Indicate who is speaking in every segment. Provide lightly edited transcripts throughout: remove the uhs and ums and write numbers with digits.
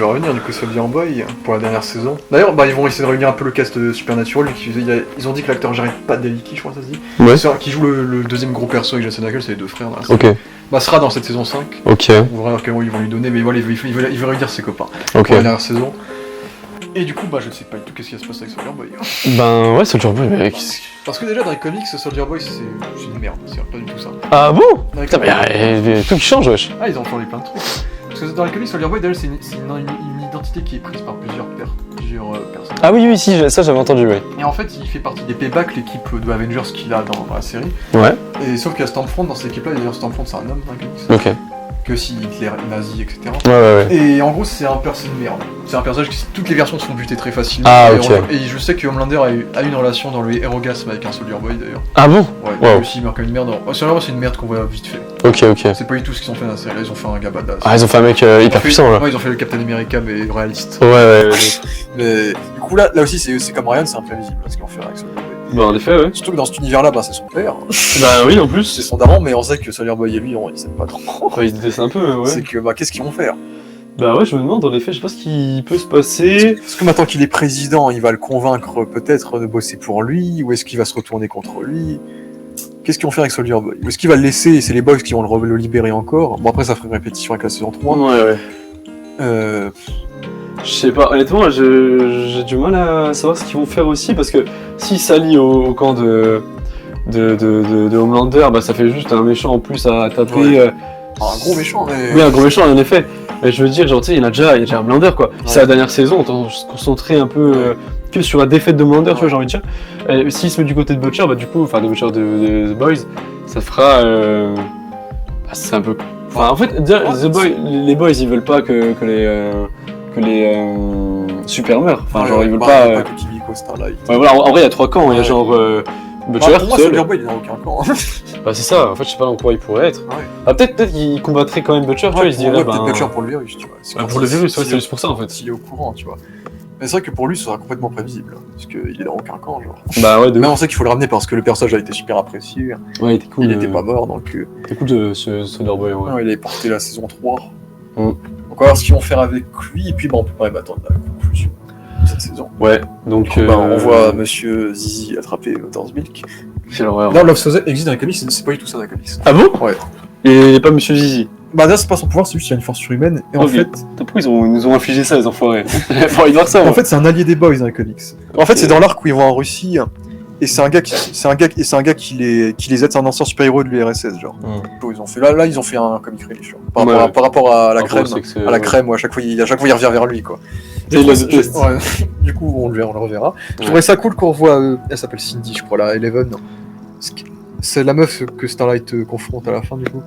Speaker 1: va revenir du coup Soldier Boy pour la dernière saison. D'ailleurs, ils vont essayer de réunir un peu le cast de Supernatural. Ils ont dit que l'acteur Jared Padalecki, je crois que ça se dit, qui joue le deuxième gros perso avec Jason Ackles, c'est les deux frères. Sera dans cette saison 5.
Speaker 2: Ok.
Speaker 1: On verra quel rôle ils vont lui donner, mais voilà, il veut réunir ses copains
Speaker 2: pour
Speaker 1: la dernière saison. Et du coup, je ne sais pas du tout qu'est-ce qui va se passer avec Soldier Boy.
Speaker 2: Ouais, Soldier Boy, mec.
Speaker 1: Parce que déjà dans les comics, Soldier Boy c'est une merde, c'est pas du tout ça.
Speaker 2: Ah bon? Putain, mais il y a tout qui change, wesh.
Speaker 1: Ah, ils ont changé plein de trucs. Parce que dans les comics, Soldier Boy, d'ailleurs, c'est une identité qui est prise par plusieurs personnes.
Speaker 2: Ah oui, si, ça j'avais entendu, oui.
Speaker 1: Et en fait, il fait partie des Payback, l'équipe de Avengers qu'il a dans la série.
Speaker 2: Ouais.
Speaker 1: Et sauf qu'il y a Stormfront dans cette équipe-là, d'ailleurs Stormfront c'est un homme dans les comics.
Speaker 2: Ok.
Speaker 1: Que si Hitler est nazi, etc.
Speaker 2: Ouais.
Speaker 1: Et en gros, c'est un personnage de merde. C'est un personnage qui, toutes les versions sont butées très facilement.
Speaker 2: Ah, ok.
Speaker 1: Et je sais que Homelander a une relation dans le Hérogasme avec un Soldier Boy d'ailleurs.
Speaker 2: Ah bon?
Speaker 1: Ouais, lui aussi il meurt comme une merde. Soldier Boy, c'est une merde qu'on voit vite fait.
Speaker 2: Ok.
Speaker 1: C'est pas du tout ce qu'ils ont fait dans la série, ils ont fait un gars badass.
Speaker 2: Ah, ils ont fait un mec hyper puissant là.
Speaker 1: Ouais, ils ont fait le Captain America mais réaliste.
Speaker 2: Ouais.
Speaker 1: Mais du coup, là aussi, c'est comme Ryan, c'est imprévisible ce qu'ils vont faire avec Soldier Boy.
Speaker 2: En effet, ouais.
Speaker 1: Surtout que dans cet univers-là, c'est son père.
Speaker 2: Oui, en plus.
Speaker 1: C'est son daron, mais on sait que Soldier Boy et lui, ils s'aiment pas trop.
Speaker 2: Ils se détestent un peu, ouais.
Speaker 1: C'est que, qu'est-ce qu'ils vont faire?
Speaker 2: Ouais, je me demande, en effet, je sais pas ce qui peut se passer.
Speaker 1: Parce que maintenant qu'il est président, il va le convaincre peut-être de bosser pour lui, ou est-ce qu'il va se retourner contre lui? Qu'est-ce qu'ils vont faire avec Soldier Boy? Ou est-ce qu'il va le laisser et c'est les boys qui vont le libérer encore? Bon, après, ça ferait une répétition avec la saison 3.
Speaker 2: Ouais. Je sais pas, honnêtement, j'ai du mal à savoir ce qu'ils vont faire aussi, parce que s'ils s'allient au camp de Homelander, ça fait juste un méchant en plus à taper.
Speaker 1: Ouais. Un gros méchant, mais...
Speaker 2: Oui, un gros méchant, en effet. Mais je veux dire, il y a déjà Homelander, quoi. Ouais. C'est la dernière saison, on va se concentrer un peu que sur la défaite de Homelander, tu vois, j'ai envie de dire. S'il se met du côté de Butcher, de Butcher de The Boys, ça fera... c'est un peu... en fait, les Boys, ils veulent pas que les super meurent. Ils veulent pas
Speaker 1: que Kimiko, Starlight.
Speaker 2: Ouais, voilà, en vrai, il y a 3 camps. Il y a genre Butcher.
Speaker 1: Pour moi, Soldier Boy, il n'a aucun camp.
Speaker 2: C'est ça. En fait, je sais pas dans quoi il pourrait être.
Speaker 1: Ouais.
Speaker 2: Peut-être qu'il combattrait quand même Butcher. Tu vois, il se dirait.
Speaker 1: Peut-être Butcher pour le virus, tu vois.
Speaker 2: Pour le virus, c'est juste pour ça en fait.
Speaker 1: S'il est au courant, tu vois. Mais c'est vrai que pour lui, ce sera complètement prévisible. Parce qu'il est dans aucun camp, genre.
Speaker 2: Mais
Speaker 1: on sait qu'il faut le ramener parce que le personnage a été super apprécié.
Speaker 2: Ouais, il était cool.
Speaker 1: Il était pas mort, donc.
Speaker 2: C'était cool ce Soldier Boy, ouais.
Speaker 1: Ouais, il est porté la saison 3. Donc on va voir ce qu'ils vont faire avec lui, et puis on peut pas même attendre la conclusion de cette saison. Ouais, donc on voit Monsieur Zizi attraper Lothar's Milk.
Speaker 2: C'est l'horreur.
Speaker 1: Là, Love Soze existe dans les comics, c'est pas du tout ça dans les comics.
Speaker 2: Ah bon?
Speaker 1: Ouais.
Speaker 2: Et pas Monsieur Zizi?
Speaker 1: Là, c'est pas son pouvoir, c'est juste qu'il a une force surhumaine, et en fait...
Speaker 2: Pourquoi ils nous ont infligé ça, les enfoirés? Faut y voir ça,
Speaker 1: en fait, c'est un allié des boys dans les comics. En fait, c'est dans l'arc où ils vont en Russie, et c'est un gars qui les aide, c'est un ancien super-héros de l'URSS, genre. Ils ont fait là ils ont fait un comic relief, par rapport à la crème, à chaque fois il revient vers lui, quoi. Du coup, on le reverra. Je trouverais ça cool qu'on voit, elle s'appelle Cindy, je crois, là, Eleven. C'est la meuf que Starlight confronte à la fin, du coup.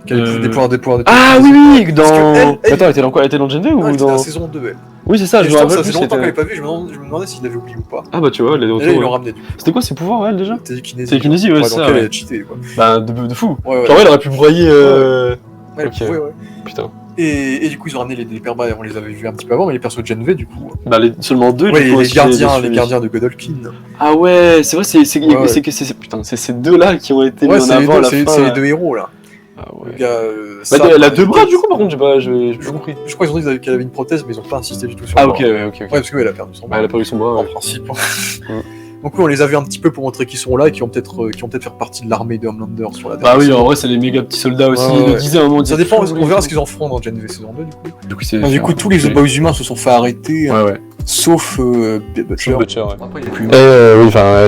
Speaker 1: Qui a des pouvoirs.
Speaker 2: Ah oui, dans...
Speaker 1: Attends,
Speaker 2: elle était dans quoi? Elle était dans Gen V ou dans...
Speaker 1: la saison 2, elle.
Speaker 2: Oui, c'est ça, je me rappelle.
Speaker 1: Ça fait longtemps qu'elle l'avait pas vu, je me demandais s'il l'avait oublié ou pas.
Speaker 2: Ah tu vois, elle est de retour.
Speaker 1: Ils l'ont ramené, du coup.
Speaker 2: C'était quoi ses pouvoirs, elle, déjà?
Speaker 1: C'était kinésie.
Speaker 2: C'est kinésie, ouais, c'est ça.
Speaker 1: Elle a cheaté, quoi.
Speaker 2: De fou.
Speaker 1: Ouais.
Speaker 2: Genre, elle aurait pu broyer...
Speaker 1: Elle pouvait, ouais.
Speaker 2: Putain.
Speaker 1: Et du coup, ils ont ramené les permas, on les avait vus un petit peu avant, mais les persos de Gen V, du coup.
Speaker 2: Seulement 2,
Speaker 1: du coup. Les gardiens de Godolkin.
Speaker 2: Ah ouais, c'est vrai, putain, c'est ces deux-là qui ont été mis en avant à la fin.
Speaker 1: C'est les deux héros, là.
Speaker 2: Ah ouais.
Speaker 1: Elle
Speaker 2: a 2 bras, du coup, par contre, j'ai pas compris.
Speaker 1: Je crois qu'ils ont dit qu'elle avait une prothèse, mais ils ont pas insisté du tout sur
Speaker 2: le
Speaker 1: bras.
Speaker 2: Ok.
Speaker 1: Ouais, parce qu'elle a perdu son bras.
Speaker 2: Elle a perdu son bras,
Speaker 1: en principe. Donc oui, on les a vus un petit peu pour montrer qu'ils sont là et qui vont peut-être faire partie de l'armée de Homelander sur la dernière saison.
Speaker 2: En vrai, c'est les méga petits soldats aussi. Ils le disaient à un moment.
Speaker 1: Ça dépend, on verra ce qu'ils en feront dans Gen V saison 2, du coup. Du coup, tous les boys humains se sont fait arrêter, sauf Butcher.
Speaker 2: Oui,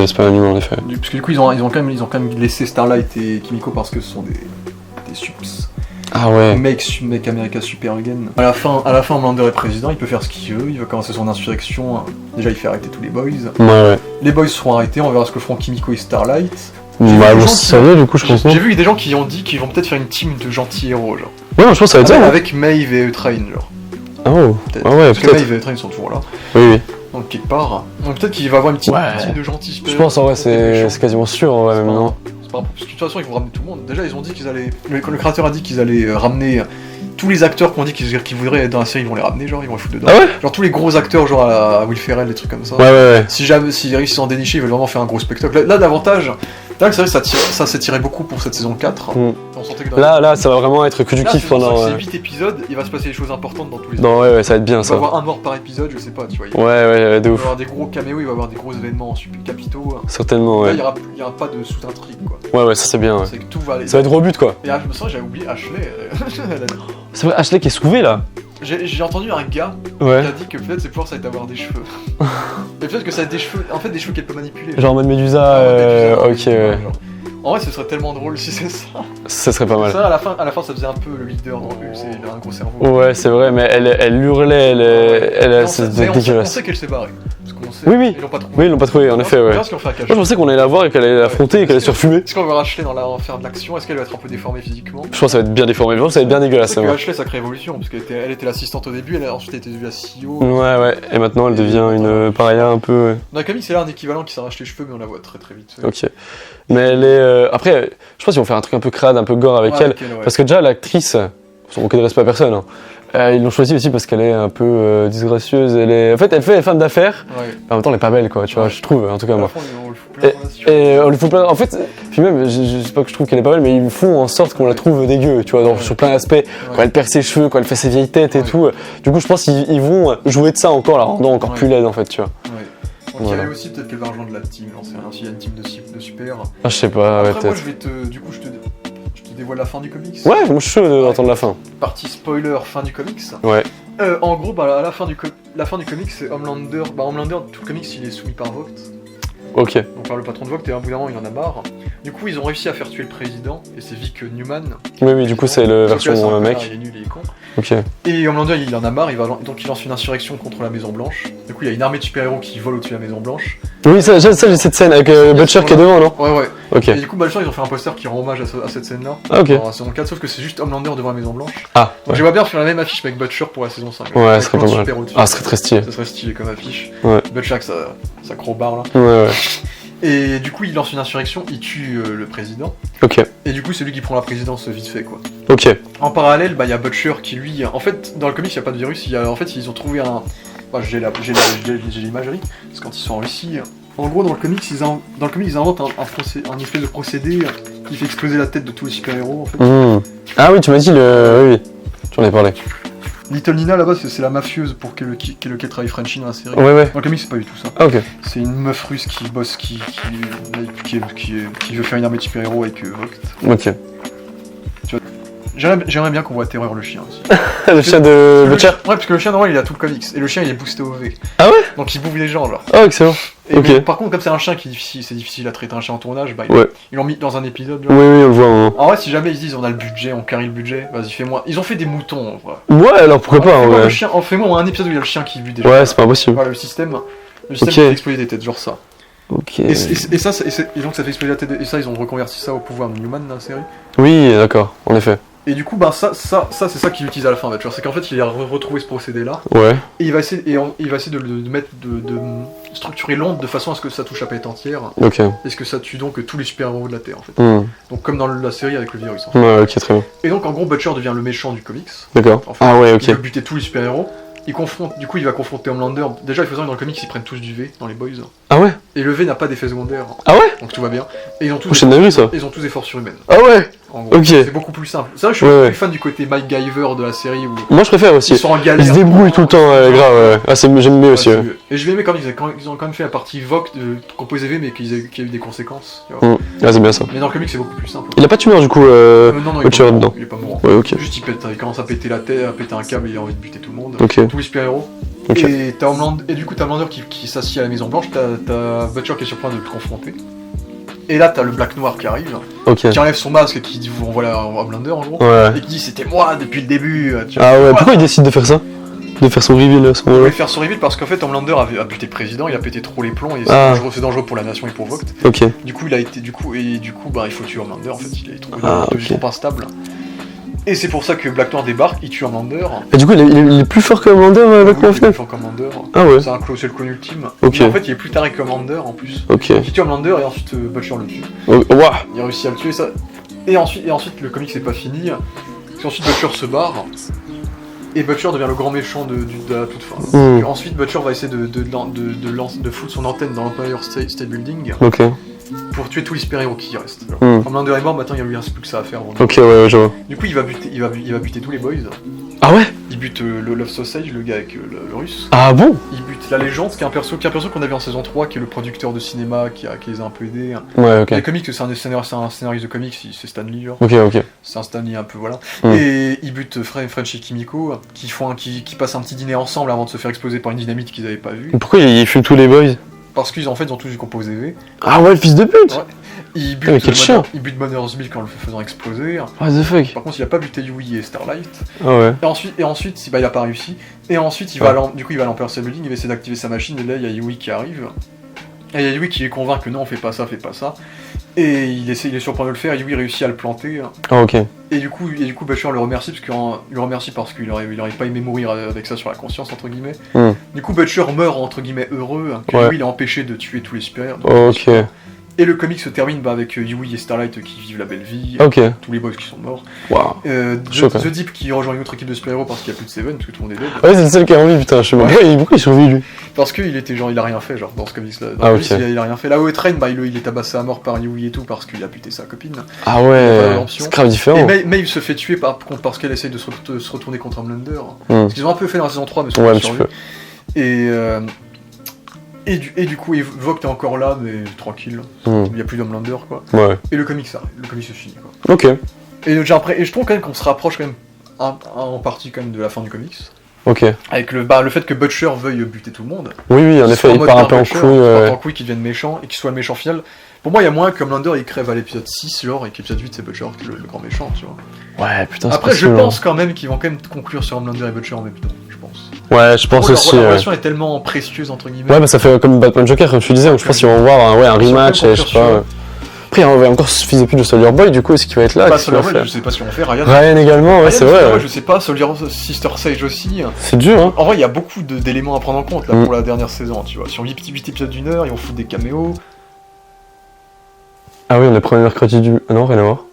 Speaker 2: j'espère un humain, en effet.
Speaker 1: Parce que du coup, ils ont quand même laissé Starlight et Kimiko parce que ce sont des sups.
Speaker 2: Ah ouais.
Speaker 1: Make America Super Again. À la fin, Homelander est président, il peut faire ce qu'il veut, il veut commencer son insurrection. Déjà, il fait arrêter tous les boys.
Speaker 2: Ouais. Les
Speaker 1: boys seront arrêtés, on verra ce que feront Kimiko et Starlight.
Speaker 2: Ça va, du coup, je pense.
Speaker 1: J'ai vu des gens qui ont dit qu'ils vont peut-être faire une team de gentils héros, genre.
Speaker 2: Ouais, je pense que ça va être ça.
Speaker 1: Avec Maeve et Eutrain, genre.
Speaker 2: Oh,
Speaker 1: peut-être. Parce que Maeve et Eutrain sont toujours là.
Speaker 2: Oui.
Speaker 1: Donc, quelque part. Donc, peut-être qu'il va y avoir une team de gentils.
Speaker 2: Je pense, en vrai, c'est quasiment sûr, en vrai, même, non?
Speaker 1: Parce que de toute façon, ils vont ramener tout le monde. Déjà, ils ont dit qu'ils allaient. Le créateur a dit qu'ils allaient ramener tous les acteurs qu'on dit qu'ils voudraient être dans la série, ils vont les ramener, genre, ils vont les foutre dedans.
Speaker 2: Ah ouais?
Speaker 1: Genre, tous les gros acteurs, genre à Will Ferrell, des trucs comme ça.
Speaker 2: Ouais.
Speaker 1: S'ils réussissent à en dénicher, ils veulent vraiment faire un gros spectacle. Là, l'avantage, Là, c'est vrai que ça s'est tiré beaucoup pour cette saison 4. On sentait que
Speaker 2: là, ça va vraiment être que du kiff pendant.
Speaker 1: C'est 8 épisodes, il va se passer des choses importantes dans tous les
Speaker 2: épisodes. Non, ouais, ça va être bien ça.
Speaker 1: Il va y avoir un mort par épisode, je sais pas, tu vois.
Speaker 2: Ouais, de ouf.
Speaker 1: Il va y avoir des gros caméos, il va y avoir des gros événements capitaux.
Speaker 2: Certainement, ouais.
Speaker 1: Là, il y aura pas de sous-intrigue, quoi.
Speaker 2: Ouais, ça c'est bien. Ouais.
Speaker 1: C'est que tout va aller.
Speaker 2: Ça va être rebut, quoi.
Speaker 1: Et je me sens que j'avais oublié Ashley.
Speaker 2: C'est vrai, Ashley qui est sauvé là.
Speaker 1: J'ai entendu un gars qui a dit que peut-être ses pouvoirs ça va être d'avoir des cheveux. Et peut-être que ça va être des cheveux, en fait des cheveux qu'elle peut manipuler.
Speaker 2: Genre en mode Médusa, ok, ouais.
Speaker 1: En vrai, ce serait tellement drôle si c'est ça.
Speaker 2: Ça serait pas mal.
Speaker 1: Ça, à la fin, ça faisait un peu le leader dans le c'est un gros cerveau.
Speaker 2: Ouais, c'est vrai, mais elle hurlait, c'était dégueulasse.
Speaker 1: On sait qu'elle s'est barrée.
Speaker 2: Oui.
Speaker 1: Ils l'ont pas trouvé.
Speaker 2: Oui, ils l'ont pas trouvé, en effet, ouais.
Speaker 1: Moi,
Speaker 2: je pensais qu'on allait la voir et qu'elle allait l'affronter et qu'elle allait se faire fumer.
Speaker 1: Est-ce qu'on va Ashley faire de l'action? Est-ce qu'elle va être un peu déformée physiquement?
Speaker 2: Je pense que ça va être bien déformé, je pense que ça va être bien dégueulasse.
Speaker 1: Parce que Ashley, sacrée évolution, parce qu'elle était l'assistante au début, ensuite elle était devenue la CEO.
Speaker 2: Ouais, et maintenant elle devient une paria un peu.
Speaker 1: Dans la Camille, c'est là un équivalent qui s'arrache les cheveux, mais on la voit très très vite.
Speaker 2: Ok. Mais elle est. Après, je pense qu'ils vont faire un truc un peu crade, un peu gore avec elle. Parce que déjà, l'actrice, sans aucun respect à personne, ils l'ont choisie aussi parce qu'elle est un peu disgracieuse. En fait, elle fait femme d'affaires, mais en même temps, elle est pas belle, quoi, tu vois, je trouve, en tout cas, moi. Et on lui fout plein. En fait, puis même, je sais pas que je trouve qu'elle est pas belle, mais ils font en sorte qu'on la trouve dégueu, tu vois, sur plein d'aspects. Quand elle perd ses cheveux, quand elle fait ses vieilles têtes et tout. Du coup, je pense qu'ils vont jouer de ça encore, la rendant encore plus laide, en fait, tu vois.
Speaker 1: Donc il y avait aussi peut-être qu'elle va rejoindre la team, s'il y a une team de super.
Speaker 2: Ah, je sais pas,
Speaker 1: après,
Speaker 2: ouais, peut-être.
Speaker 1: Moi, je te dévoile la fin du comics.
Speaker 2: Ouais, moi je suis chaud d'entendre la fin.
Speaker 1: Partie spoiler, fin du comics.
Speaker 2: Ouais.
Speaker 1: En gros, à la fin du comics, c'est Homelander. Homelander, tout le comics, il est soumis par Vogt.
Speaker 2: Ok.
Speaker 1: Donc par le patron de Vogt, et à un bout d'un moment, il en a marre. Du coup, ils ont réussi à faire tuer le président, et c'est Vic Newman.
Speaker 2: Oui, du coup, c'est le version mec.
Speaker 1: Il est nul, il est con.
Speaker 2: Ok.
Speaker 1: Et Homelander, il en a marre, donc il lance une insurrection contre la Maison Blanche. Du coup, il y a une armée de super-héros qui vole au-dessus de la Maison Blanche.
Speaker 2: Oui, j'ai cette scène avec Butcher qui est devant, non?
Speaker 1: Ouais.
Speaker 2: Ok.
Speaker 1: Et du coup, Butcher, ils ont fait un poster qui rend hommage à cette scène-là.
Speaker 2: Ah, ok.
Speaker 1: Dans la saison 4, sauf que c'est juste Homelander devant la Maison Blanche.
Speaker 2: Ah.
Speaker 1: Donc je vois bien faire la même affiche avec Butcher pour la saison 5.
Speaker 2: Ouais, ce serait pas mal. Ah, ce serait très stylé.
Speaker 1: Ça serait stylé comme affiche.
Speaker 2: Ouais.
Speaker 1: Butcher avec sa crowbar là.
Speaker 2: Ouais.
Speaker 1: Et du coup, il lance une insurrection, il tue le président.
Speaker 2: Ok.
Speaker 1: Et du coup, c'est lui qui prend la présidence vite fait, quoi.
Speaker 2: Ok.
Speaker 1: En parallèle, il y a Butcher qui, lui... En fait, dans le comics, il n'y a pas de virus. En fait, ils ont trouvé un... j'ai l'imagerie. Parce que quand ils sont en Russie... En gros, dans le comics, ils inventent un espèce de procédé qui fait exploser la tête de tous les super-héros, en fait.
Speaker 2: Ah oui, tu m'as dit Oui. Tu en as parlé.
Speaker 1: Little Nina, là-bas, c'est la mafieuse pour lequel travaille Frenchie dans la série.
Speaker 2: Ouais.
Speaker 1: Dans le comics, c'est pas du tout ça.
Speaker 2: Ah, ok.
Speaker 1: C'est une meuf russe qui bosse, qui veut faire une armée de super-héros avec Vogt.
Speaker 2: Ok.
Speaker 1: J'aimerais bien qu'on voit Terreur le chien aussi.
Speaker 2: Le chien de Butcher?
Speaker 1: Ouais, parce que le chien, normalement, il a tout le comics. Et le chien, il est boosté au V.
Speaker 2: Ah ouais?
Speaker 1: Donc il bouffe les gens, genre.
Speaker 2: Ah, excellent.
Speaker 1: Mais, par contre, comme c'est un chien c'est difficile à traiter un chien en tournage, ils l'ont mis dans un épisode. Genre.
Speaker 2: Oui, on le voit.
Speaker 1: En vrai, si jamais ils se disent on a le budget, on carry le budget, vas-y, fais-moi. Ils ont fait des moutons, en vrai.
Speaker 2: Ouais, alors pourquoi pas,
Speaker 1: ouais. Fais-moi un épisode où il y a le chien qui bute des gens.
Speaker 2: Ouais, c'est pas possible.
Speaker 1: Voilà, le système qui fait exploser des têtes, genre ça.
Speaker 2: Ok.
Speaker 1: Et donc ça fait exploser la tête, et ça, ils ont reconverti ça au pouvoir de Newman dans la série.
Speaker 2: Oui, d'accord, en effet.
Speaker 1: Et du coup, ça c'est ça qu'il utilise à la fin, c'est qu'en fait, il a retrouvé ce procédé-là.
Speaker 2: Ouais. Et
Speaker 1: il va essayer de structurer l'onde de façon à ce que ça touche la planète entière.
Speaker 2: Ok.
Speaker 1: Et ce que ça tue donc tous les super-héros de la Terre, en fait. Donc comme dans la série avec le virus. En fait.
Speaker 2: Ouais, ok, très bien.
Speaker 1: Et donc en gros, Butcher devient le méchant du comics.
Speaker 2: D'accord.
Speaker 1: En fait,
Speaker 2: ah ouais, ok.
Speaker 1: Il va buter tous les super-héros. Il va confronter Homelander. Déjà, il faut savoir que dans le comics, ils prennent tous du V dans les boys.
Speaker 2: Ah ouais?
Speaker 1: Et le V n'a pas d'effet secondaire.
Speaker 2: Ah ouais?
Speaker 1: Donc tout va bien. Et ils ont tous des forces surhumaines.
Speaker 2: Ah ouais?
Speaker 1: En gros, c'est beaucoup plus simple. C'est vrai que je suis plus fan du côté MacGyver de la série où...
Speaker 2: Moi je préfère aussi.
Speaker 1: Ils sont en galère.
Speaker 2: Ils se débrouillent tout le temps, grave. Ah, j'aime mieux aussi.
Speaker 1: Et je vais aimer quand ils ont quand même fait la partie Vogt de composer V, mais qu'il y a eu des conséquences.
Speaker 2: Ah, c'est bien ça.
Speaker 1: Mais dans le comic, c'est beaucoup plus simple.
Speaker 2: Il a pas de tumeur du coup,
Speaker 1: non,
Speaker 2: dedans.
Speaker 1: Il est pas mort.
Speaker 2: Ouais, ok.
Speaker 1: Juste il commence à péter la tête, à péter un câble et il a envie de buter tout le monde.
Speaker 2: Ok.
Speaker 1: Tous les super-héros. Et t'as Homelander, qui s'assied à la Maison Blanche, t'as Butcher qui est sur le point de le confronter. Et là t'as le Black Noir qui arrive, qui enlève son masque et qui dit vous renvoie à Homelander en gros, et qui dit c'était moi depuis le début.
Speaker 2: Ah ouais, pourquoi il décide de faire ça? De faire son reveal à ce moment-là?
Speaker 1: Il voulait faire son reveal parce qu'en fait Homelander a buté le président, il a pété trop les plombs et c'est dangereux pour la nation et pour Vogt.
Speaker 2: Ok.
Speaker 1: Du coup il faut tuer Homelander en fait, il est trop instable. Et c'est pour ça que Black Noir débarque, il tue Homelander.
Speaker 2: Et du coup, il est plus fort que Homelander avec moi, au final?
Speaker 1: Il est plus fort que Homelander.
Speaker 2: Ah ouais.
Speaker 1: C'est le clone ultime.
Speaker 2: Ok.
Speaker 1: Mais en fait, il est plus taré que Homelander en plus.
Speaker 2: Ok.
Speaker 1: Il tue Homelander et ensuite Butcher le tue.
Speaker 2: Ouah.
Speaker 1: Il a réussi à le tuer, ça. Et ensuite le comic c'est pas fini. Parce qu'ensuite Butcher se barre. Et Butcher devient le grand méchant de la toute fin. Ensuite, Butcher va essayer de foutre son antenne dans l'Empire State Building.
Speaker 2: Ok.
Speaker 1: pour tuer tous les super-héros qui restent.
Speaker 2: Mm.
Speaker 1: Homelander est mort, maintenant il lui reste plus que ça à faire.
Speaker 2: Ok, ouais, je vois.
Speaker 1: Du coup, il va buter tous les boys.
Speaker 2: Ah ouais?
Speaker 1: Il bute le Love Sausage, le gars avec le russe.
Speaker 2: Ah bon?
Speaker 1: Il bute la légende, qui est un perso qu'on avait en saison 3, qui est le producteur de cinéma, qui les a un peu aidés.
Speaker 2: Ouais, ok.
Speaker 1: Les comics, c'est un scénariste de comics, c'est Stan Lee, genre.
Speaker 2: Ok.
Speaker 1: C'est un Stan Lee un peu, voilà.
Speaker 2: Mm.
Speaker 1: Et il bute French et Kimiko, qui passent un petit dîner ensemble avant de se faire exploser par une dynamite qu'ils avaient pas vue.
Speaker 2: Pourquoi il fume tous les boys?
Speaker 1: Parce qu'ils ont tous du composé V.
Speaker 2: Ah ouais, le fils de pute!
Speaker 1: Ouais. Il
Speaker 2: mais quel chien.
Speaker 1: bute Bonner's Milk en le faisant exploser.
Speaker 2: What the fuck?
Speaker 1: Par contre, il a pas buté Yui et Starlight.
Speaker 2: Ah ouais.
Speaker 1: Et ensuite, il a pas réussi. Et ensuite, il va à l'Empire State Building, il va essayer d'activer sa machine, et là, il y a Yui qui arrive. Et il y a Yui qui est convaincu que non, fais pas ça. Et il est surpris de le faire, et Yui réussit à le planter.
Speaker 2: Ah ok.
Speaker 1: Et du coup Butcher le remercie parce qu'il aurait pas aimé mourir avec ça sur la conscience, entre guillemets.
Speaker 2: Mm.
Speaker 1: Du coup, Butcher meurt, entre guillemets, heureux, que
Speaker 2: Ouais.
Speaker 1: Yui l'a empêché de tuer tous les super-héros.
Speaker 2: Ok.
Speaker 1: Et le comic se termine avec Yui et Starlight qui vivent la belle vie,
Speaker 2: Ok.
Speaker 1: tous les boys qui sont morts.
Speaker 2: Waouh.
Speaker 1: The Deep qui rejoint une autre équipe de super-héros parce qu'il n'y a plus de Seven, parce que tout le monde est dead.
Speaker 2: Ouais, c'est le seul qui a envie, putain, je sais pas. Pourquoi il survit lui?
Speaker 1: Parce qu'il était genre, il a rien fait, genre, dans ce comics-là. Dans
Speaker 2: Ah,
Speaker 1: le comics,
Speaker 2: ok.
Speaker 1: il a rien fait. Là où est Train, il est tabassé à mort par Yui et tout parce qu'il a buté sa copine.
Speaker 2: Ah
Speaker 1: Il y a pas
Speaker 2: ouais,
Speaker 1: d'option.
Speaker 2: c'est grave
Speaker 1: Et
Speaker 2: différent.
Speaker 1: Maeve se fait tuer parce qu'elle essaye de se retourner contre Homelander.
Speaker 2: Mm.
Speaker 1: Ce qu'ils ont un peu fait dans la saison 3, mais
Speaker 2: Ouais, un
Speaker 1: c'est
Speaker 2: petit
Speaker 1: pas
Speaker 2: peu.
Speaker 1: Et du coup, Vogt est encore là, mais tranquille.
Speaker 2: Mm.
Speaker 1: Il n'y a plus d'Homelander, quoi.
Speaker 2: Ouais.
Speaker 1: Et le comic s'arrête, le comic se finit, quoi.
Speaker 2: Ok.
Speaker 1: Et je trouve quand même qu'on se rapproche quand même en partie quand même de la fin du comics.
Speaker 2: Ok.
Speaker 1: Avec le fait que Butcher veuille buter tout le monde.
Speaker 2: Oui, en effet, il part un peu en couille.
Speaker 1: Qu'il devienne méchant et qu'il soit le méchant final. Pour moi, il y a moins que Homelander il crève à l'épisode 6, genre, et qu'épisode 8, c'est Butcher qui est le grand méchant, tu vois.
Speaker 2: Ouais, putain, c'est
Speaker 1: Après, je
Speaker 2: possible,
Speaker 1: pense quand même qu'ils vont quand même conclure sur Homelander et Butcher en même temps, je pense.
Speaker 2: Ouais, je pense aussi.
Speaker 1: La relation est tellement précieuse, entre guillemets.
Speaker 2: Ouais, bah ça fait comme Batman Joker, comme tu disais, donc je pense qu'ils vont voir un rematch, et je sais pas. Après, il y a encore ce fils de pute de Soldier Boy, du coup, est-ce qu'il va être là?
Speaker 1: Soldier Boy, je sais pas ce qu'on va faire.
Speaker 2: Ryan également, ouais, c'est vrai.
Speaker 1: Je sais pas, Sister Sage aussi.
Speaker 2: C'est dur, hein.
Speaker 1: En vrai, il y a beaucoup d'éléments à prendre en compte là pour la dernière saison, tu vois. Sur 8 épisodes d'une heure, ils vont foutre des caméos.
Speaker 2: Ah oui, on est le premier mercredi du. Ah non, rien à voir.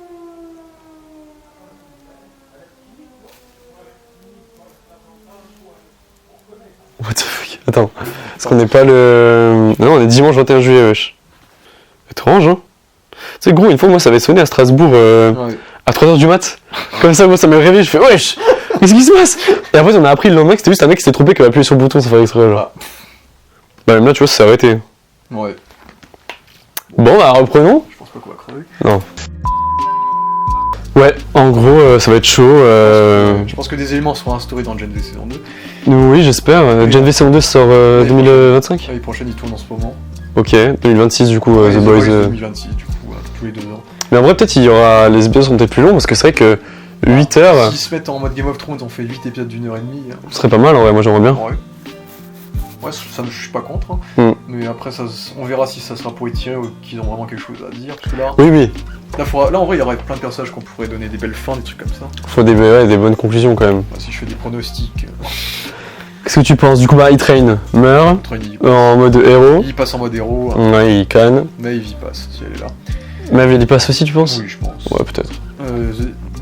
Speaker 2: What the fuck? Attends, est-ce qu'on n'est pas le. Non, on est dimanche 21 juillet, wesh. Étrange, hein? Tu sais, gros, une fois, moi, ça avait sonné à Strasbourg à 3h du mat. Comme ça, moi, ça m'a réveillé, je fais wesh! Qu'est-ce qui se passe? Et après, on a appris le lendemain que c'était juste un mec qui s'était trompé, qui avait appuyé sur le bouton, ça fallait exprès, genre. Bah, même là, tu vois, ça s'est arrêté.
Speaker 1: Ouais.
Speaker 2: Bon, bah, reprenons.
Speaker 1: Je pense pas qu'on va crever.
Speaker 2: Non. Ouais, en gros, ça va être chaud.
Speaker 1: Je pense que des éléments seront instaurés dans Gen V saison 2.
Speaker 2: Oui, j'espère. Gen V saison 2 sort 2025.
Speaker 1: L'année prochaine, il tourne en ce moment.
Speaker 2: Ok, 2026 du coup, The Boys.
Speaker 1: 2026, du coup, tous les 2 ans.
Speaker 2: Mais en vrai, peut-être il y aura. Les épisodes seront peut-être plus longs parce que c'est vrai que 8 heures.
Speaker 1: S'ils se mettent en mode Game of Thrones, on fait 8 épisodes d'une heure et demie.
Speaker 2: Ce serait pas mal en vrai, moi j'aimerais bien.
Speaker 1: Ouais, ça, je suis pas contre. Hein.
Speaker 2: Mm.
Speaker 1: Mais après, on verra si ça sera pour étirer ou qu'ils ont vraiment quelque chose à dire. Parce que là,
Speaker 2: Oui.
Speaker 1: Là, en vrai, il y aurait plein de personnages qu'on pourrait donner des belles fins, des trucs comme ça.
Speaker 2: Faut des bonnes conclusions quand même.
Speaker 1: Bah, si je fais des pronostics.
Speaker 2: Qu'est-ce que tu penses? Du coup, bah, E-Train meurt en mode héros.
Speaker 1: Il passe en mode héros.
Speaker 2: Ouais, il canne.
Speaker 1: Maeve y passe, si elle est là.
Speaker 2: Maeve, il y passe aussi, tu penses?
Speaker 1: Oui, je pense.
Speaker 2: Ouais, peut-être.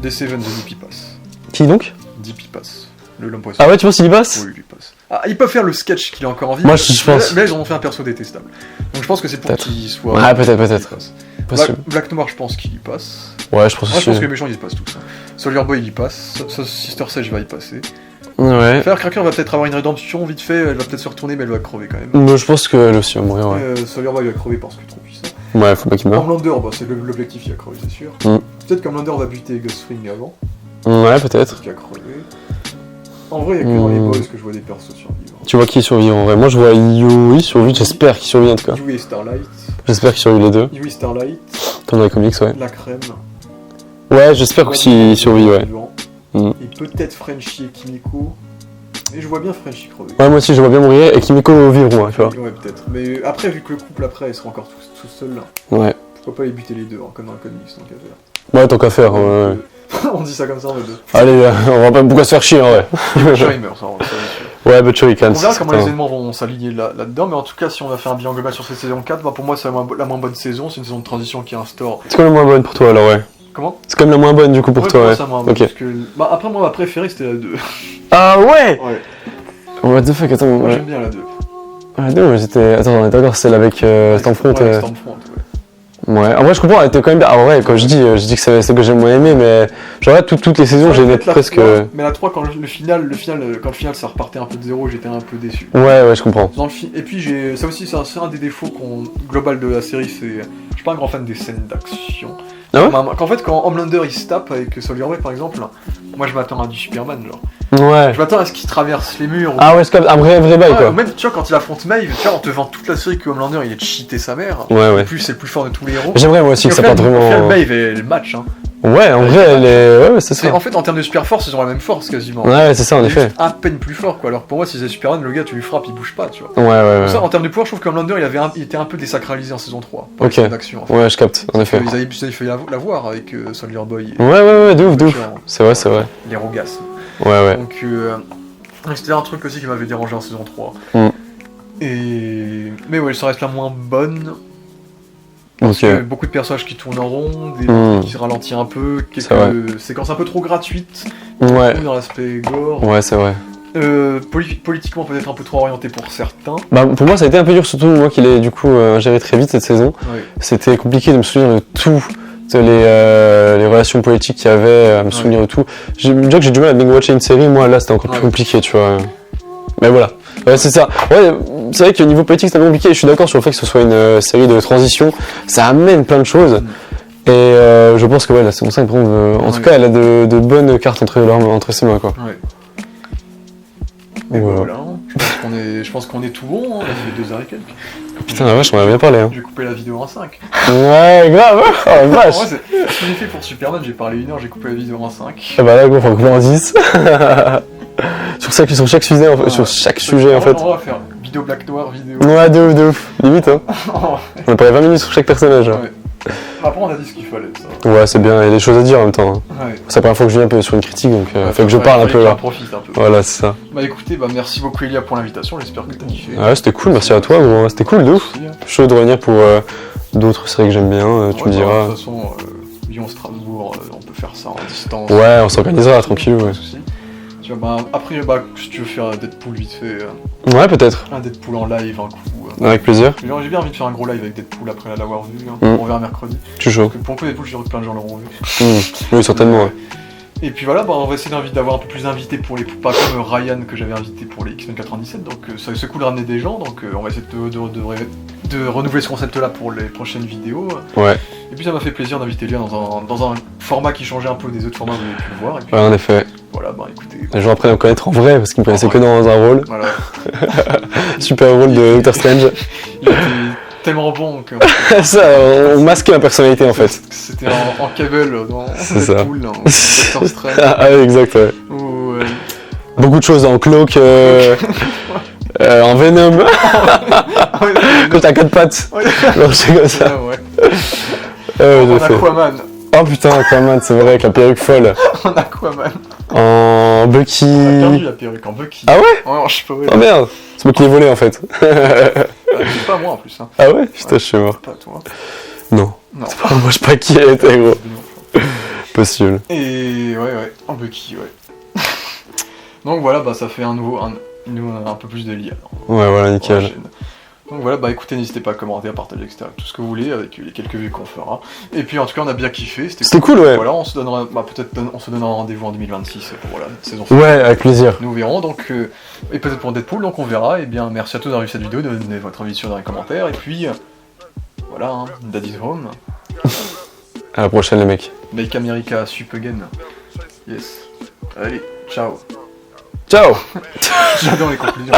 Speaker 1: D7, The Deep y passe.
Speaker 2: Qui donc?
Speaker 1: Deep y passe. L'homme poisson.
Speaker 2: Ah ouais, tu penses qu'il y passe?
Speaker 1: Oui, il y passe. Ah, ils peuvent faire le sketch qu'il a encore envie.
Speaker 2: Moi, je pense.
Speaker 1: Mais là, ils en ont fait un perso détestable. Donc je pense que c'est pour qu'il soit.
Speaker 2: Ouais, peut-être.
Speaker 1: Black Noir, je pense qu'il y passe.
Speaker 2: Ouais, je pense aussi.
Speaker 1: Je pense que les méchants, ils y passent tous. Hein. Soldier Boy, il y passe. Sister Sage va y passer.
Speaker 2: Ouais.
Speaker 1: Firecracker va peut-être avoir une rédemption vite fait. Elle va peut-être se retourner, mais elle va crever quand même.
Speaker 2: Moi, je pense qu'elle aussi va mourir, ouais.
Speaker 1: Soldier Boy va crever parce qu'il est trop puissant.
Speaker 2: Ouais, faut pas qu'il meure.
Speaker 1: Homelander, bah, c'est l'objectif, il a crevé, c'est sûr. Peut-être qu'Homelander va buter Ghost Fring avant.
Speaker 2: Ouais, peut-être.
Speaker 1: Qui a crevé. En vrai, il y a que dans les boys que je vois des persos survivre.
Speaker 2: Tu vois qui survit en vrai? Moi je vois Yui survit, j'espère qu'il survit en tout cas.
Speaker 1: Yui et Starlight.
Speaker 2: J'espère qu'il survit les deux.
Speaker 1: Yui, Starlight.
Speaker 2: Comme dans les comics, ouais.
Speaker 1: La crème.
Speaker 2: Ouais, j'espère aussi qu'il survit, ouais.
Speaker 1: Et peut-être Frenchie et Kimiko. Et je vois bien Frenchie crever.
Speaker 2: Ouais, moi aussi je vois bien mourir et Kimiko vivront, hein, tu vois.
Speaker 1: Ouais, peut-être. Mais après, vu que le couple après, ils seront encore tout seuls là.
Speaker 2: Ouais.
Speaker 1: Pourquoi pas les buter les deux, hein, comme dans le comics, tant qu'à faire.
Speaker 2: Ouais, tant qu'à faire, ouais.
Speaker 1: On dit ça comme ça en mode.
Speaker 2: Allez, on va pas pourquoi se faire chier en vrai.
Speaker 1: Butcher il meurt, ça,
Speaker 2: ouais, Butcher il canne.
Speaker 1: On verra comment les événements vont s'aligner là-dedans, mais en tout cas, si on va faire un bilan global sur cette saison 4, bah pour moi, c'est la moins bonne saison, c'est une saison de transition qui instaure.
Speaker 2: C'est quand même la moins bonne pour toi alors, ouais.
Speaker 1: Comment?
Speaker 2: C'est quand même la moins bonne du coup pour toi, ouais.
Speaker 1: Ok. Parce que... Bah après, moi, ma préférée c'était la 2.
Speaker 2: Ah ouais?
Speaker 1: Ouais.
Speaker 2: What the fuck, attends.
Speaker 1: Moi j'aime bien la 2.
Speaker 2: La 2, j'étais. Attends, on est d'accord, c'est celle avec Stormfront.
Speaker 1: Ouais, Stormfront, ouais.
Speaker 2: Ouais, en vrai je comprends, elle était quand même bien. Alors ouais, quand je dis que c'est ce que j'ai moins aimé, mais genre là, toutes les saisons, j'ai noté presque...
Speaker 1: Mais la 3, quand le final ça repartait un peu de zéro, j'étais un peu déçu.
Speaker 2: Ouais, je comprends.
Speaker 1: Et puis ça aussi, c'est un des défauts global de la série, c'est... Je suis pas un grand fan des scènes d'action.
Speaker 2: Ah ouais
Speaker 1: En fait, quand Homelander il se tape avec Soldier Boy par exemple, moi je m'attends à du Superman, genre.
Speaker 2: Ouais.
Speaker 1: Je m'attends à ce qu'il traverse les murs.
Speaker 2: Ah ouais, c'est comme un vrai bail quoi.
Speaker 1: Même, tu vois, quand il affronte Maeve, tu vois, on te vend toute la série que Homelander il est cheaté sa mère.
Speaker 2: Ouais.
Speaker 1: En plus, c'est le plus fort de tous les héros.
Speaker 2: J'aimerais moi aussi que ça parte vraiment.
Speaker 1: Maeve est le match, hein.
Speaker 2: Ouais, en vrai, elle est. Ouais, c'est ça.
Speaker 1: En fait, en termes de super force, ils ont la même force quasiment.
Speaker 2: Ouais, c'est ça, en effet.
Speaker 1: À peine plus fort, quoi. Alors pour moi, si c'est Superman, le gars, tu lui frappes, il bouge pas, tu vois.
Speaker 2: Ouais.
Speaker 1: Ça, en termes de pouvoir, je trouve que Homelander, il était un peu désacralisé en saison 3.
Speaker 2: Ok.
Speaker 1: D'action, en fait.
Speaker 2: Ouais, je capte, en effet.
Speaker 1: Ils avaient failli la voir avec Soldier Boy.
Speaker 2: Ouais, de ouf. C'est vrai.
Speaker 1: Les rogasses.
Speaker 2: Ouais.
Speaker 1: Donc, c'était un truc aussi qui m'avait dérangé en saison 3. Mais ouais, ça reste la moins bonne. Parce que beaucoup de personnages qui tournent en rond, qui se ralentissent un peu, quelques séquences un peu trop gratuites.
Speaker 2: Ouais.
Speaker 1: Dans l'aspect gore.
Speaker 2: Ouais, c'est vrai.
Speaker 1: Politiquement peut-être un peu trop orienté pour certains.
Speaker 2: Bah pour moi ça a été un peu dur, surtout moi qui l'ai du coup géré très vite cette saison. Ouais. C'était compliqué de me souvenir de tout, les relations politiques qu'il y avait, à me souvenir de tout. Déjà que j'ai du mal à binge-watcher une série, moi là c'était encore plus compliqué, tu vois. Mais voilà. Ouais, c'est ça. Ouais, c'est vrai que niveau politique c'est un peu compliqué, je suis d'accord sur le fait que ce soit une série de transition, ça amène plein de choses. Et je pense que la saison 5, en tout cas, elle a de bonnes cartes entre ses mains, quoi.
Speaker 1: Ouais. Mais voilà, je pense qu'on est tout bon, hein. On a fait 2 heures et quelques.
Speaker 2: Putain, la vache, on en a bien parlé. Hein.
Speaker 1: J'ai coupé la vidéo en 5.
Speaker 2: Ouais, grave, oh la vache.
Speaker 1: En vrai, ce que j'ai fait pour Superman, j'ai parlé 1 heure, j'ai coupé la vidéo en 5.
Speaker 2: Ah bah là, gros, faut couper en 10. sur chaque sujet, en fait, sur chaque sujet, en fait.
Speaker 1: On va faire vidéo black noir, vidéo...
Speaker 2: Ouais, de ouf, limite, hein. On a parlé 20 minutes sur chaque personnage.
Speaker 1: Ouais. Après, on a dit ce qu'il fallait, ça.
Speaker 2: Ouais, c'est bien, il y a des choses à dire en même temps. Hein. Ouais. C'est la première fois que je viens un peu sur une critique, donc faut que je parle un peu là.
Speaker 1: Profite un peu.
Speaker 2: Voilà, c'est ça.
Speaker 1: Bah écoutez, merci beaucoup Elia pour l'invitation, j'espère que t'as kiffé.
Speaker 2: Ouais, c'était cool, merci à toi, gros. C'était cool de ouf. Chaud de revenir pour d'autres séries que j'aime bien, tu me diras.
Speaker 1: De toute façon, Lyon-Strasbourg, on peut faire ça en distance.
Speaker 2: Ouais, on s'organisera, tranquille, ouais.
Speaker 1: Tu vois, après, si tu veux faire un Deadpool vite fait.
Speaker 2: Ouais, peut-être.
Speaker 1: Un Deadpool en live, un coup.
Speaker 2: Avec plaisir.
Speaker 1: J'ai bien envie de faire un gros live avec Deadpool après l'avoir vu. On verra mercredi.
Speaker 2: Je suis chaud.
Speaker 1: Pour le coup, Deadpool, je suis sûr que plein de gens l'auront vu.
Speaker 2: Oui, certainement. Ouais.
Speaker 1: Et puis voilà, on va essayer d'avoir un peu plus d'invités pour les. Pas comme Ryan que j'avais invité pour les X-Men 97. Donc c'est cool de ramener des gens. Donc on va essayer de renouveler ce concept-là pour les prochaines vidéos.
Speaker 2: Ouais.
Speaker 1: Et puis ça m'a fait plaisir d'inviter Léa dans un format qui changeait un peu des autres formats que vous avez pu le voir. Et puis,
Speaker 2: ouais, en effet.
Speaker 1: Voilà, écoutez.
Speaker 2: Les gens apprennent à me connaître en vrai parce qu'ils me connaissaient que dans un rôle.
Speaker 1: Voilà.
Speaker 2: Super rôle de Doctor Strange.
Speaker 1: Il était tellement bon que.
Speaker 2: Ça, on masquait ma personnalité en fait.
Speaker 1: C'était en cable dans Deadpool, dans Doctor Strange.
Speaker 2: Ah, exact, ouais. Beaucoup de choses en Cloak. En Venom. Quand t'as 4 pattes. Non, c'est comme ça.
Speaker 1: En Aquaman.
Speaker 2: Oh putain, Aquaman, c'est vrai, avec la perruque folle.
Speaker 1: En Aquaman.
Speaker 2: En Bucky.
Speaker 1: On a perdu la perruque en Bucky.
Speaker 2: Ah ouais?
Speaker 1: Ouais, je sais pas.
Speaker 2: Oh merde, c'est moi qui l'ai volé en fait.
Speaker 1: C'est pas moi en plus. Hein.
Speaker 2: Ah ouais? Putain, je suis mort.
Speaker 1: Pas toi.
Speaker 2: Non. C'est pas moi, je sais pas qui elle était, gros. Possible.
Speaker 1: Et ouais, en Bucky, ouais. Donc voilà, ça fait un peu plus de lien.
Speaker 2: Ouais, voilà, nickel.
Speaker 1: Donc voilà, écoutez, n'hésitez pas à commenter, à partager, etc. Tout ce que vous voulez avec les quelques vues qu'on fera. Et puis en tout cas, on a bien kiffé.
Speaker 2: C'était cool, ouais.
Speaker 1: Voilà, on se donnera, on se donnera rendez-vous en 2026 pour la saison 5.
Speaker 2: Ouais, avec plaisir.
Speaker 1: Nous verrons, donc, et peut-être pour Deadpool, donc on verra. Et bien, merci à tous d'avoir vu cette vidéo, donnez votre avis dans les commentaires. Et puis, voilà, Daddy's Home.
Speaker 2: À la prochaine, les mecs.
Speaker 1: Make America Sup Again. Yes. Allez, ciao.
Speaker 2: Ciao.
Speaker 1: J'adore les conclusions.